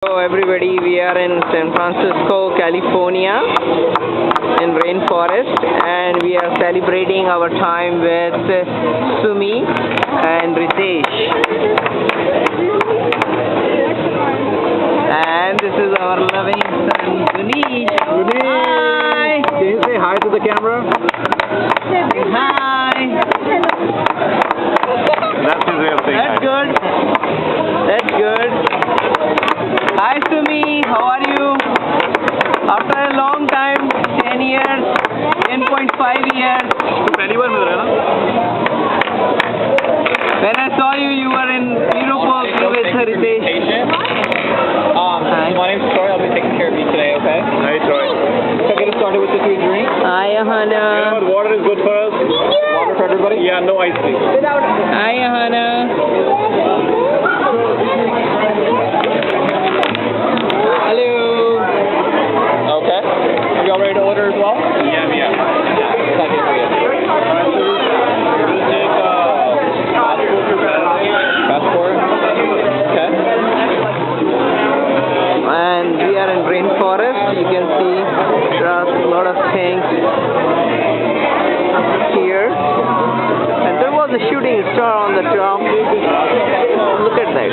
Hello everybody, we are in San Francisco, California in Rainforest, and we are celebrating our time with Sumi and Ritesh. And this is our loving son Guneesh. Hi! Can you say hi to the camera? Hi! That's his way of saying That's hi. good. That's good. Hi Sumi, how are you? After a long time, 10 years, 10.5 years. पहली बार मिल रहे हैं ना? When I saw you, you were in Europe with Ritesh. My name's Troy. I'll be taking care of you today, okay? Hi Troy. So get us started with the food drink. Hi You know Ahana. what? Water is good for us. Water for everybody? Yeah, no ice please. Hi Ahana. Hello. Okay. Are you all ready to order as well? Yeah. What's that for you? We'll take Passport? Okay. And we are in Rainforest. You can see there are a lot of things here. And there was a shooting star on the top. Look at that.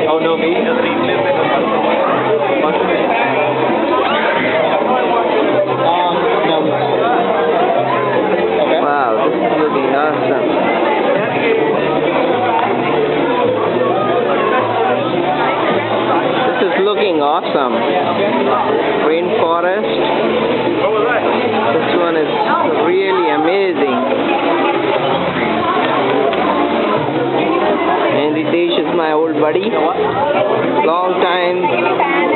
Oh, no meat? No. Okay. Wow, this is looking awesome. This is looking awesome. Rainforest. This one is really amazing. And Ritesh is my old buddy. Long time.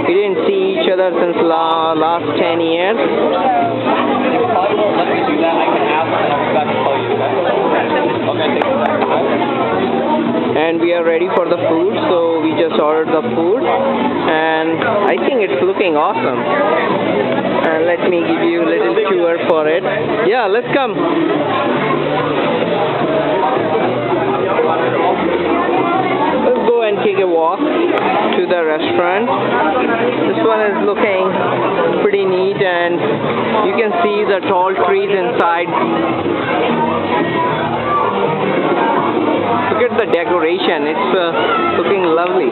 We didn't see each other since last 10 years. Let me do that. I can ask and I'll be back to tell you, okay? Okay, take it back, okay? And we are ready for the food, so we just ordered the food, and I think it's looking awesome. And let me give you a little tour for it. Yeah, let's come. Let's go and take a walk to the restaurant. This one is looking pretty neat, and you can see the tall trees inside. Look at the decoration, it's looking lovely.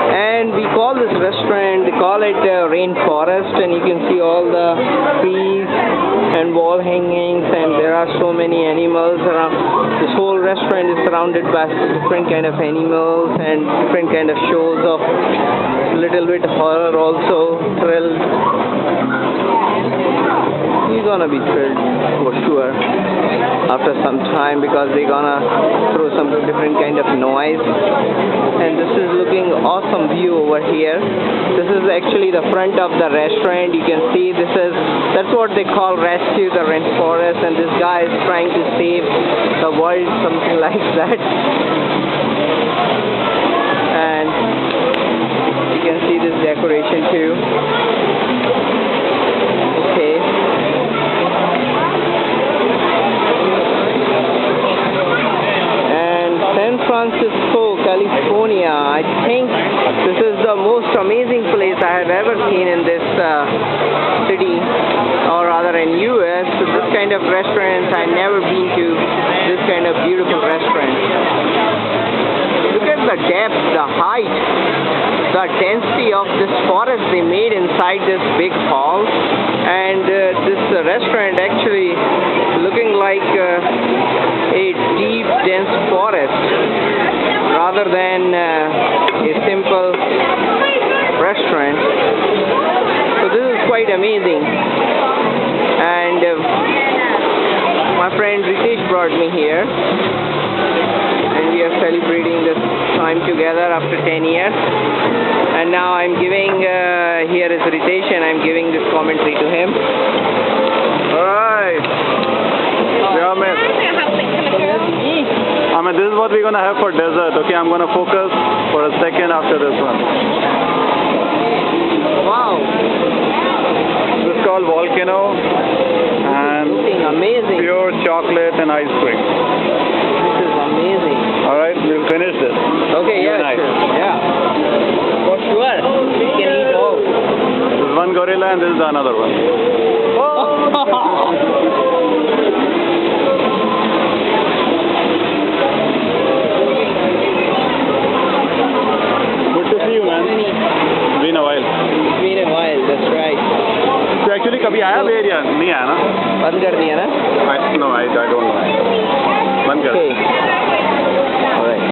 And we call this restaurant, they call it Rainforest, and you can see all the trees and wall hangings, and there are so many animals around. This whole restaurant is surrounded by different kind of animals and different kind of shows of little bit horror also, thrill. You're gonna be thrilled for sure after some time, because they're gonna throw some different kind of noise. And this is looking awesome view over here. This is actually the front of the restaurant. You can see that's what they call rescue the rainforest, and this guy is trying to save the world, something like that. And you can see this decoration too. Okay. San Francisco, California. I think this is the most amazing place I have ever seen in this city, or rather in US. So this kind of restaurants, I've never been to this kind of beautiful restaurant. Look at the depth, the height, the density of this forest they made inside this big hall. And this restaurant actually looking like a deep, dense forest rather than a simple restaurant. So this is quite amazing. And my friend Ritesh brought me here, and we are celebrating this time together after 10 years. And now I'm giving, here is Ritesh, and I'm giving this commentary to him. Alright. Yeah, man. I mean, this is what we're gonna have for dessert. Okay, I'm gonna focus for a second after this one. and ice cream. This is amazing. All right, we'll finish this. Okay, You yeah, and I. sure. Yeah. For sure. We can eat all. This is one gorilla and this is another one. Good to see you, man. It's been a while. It's been a while, that's right. So actually, कभी आया Bay Area? नहीं आया ना? बंद कर दिया ना? No, I don't know. बंद कर. Okay.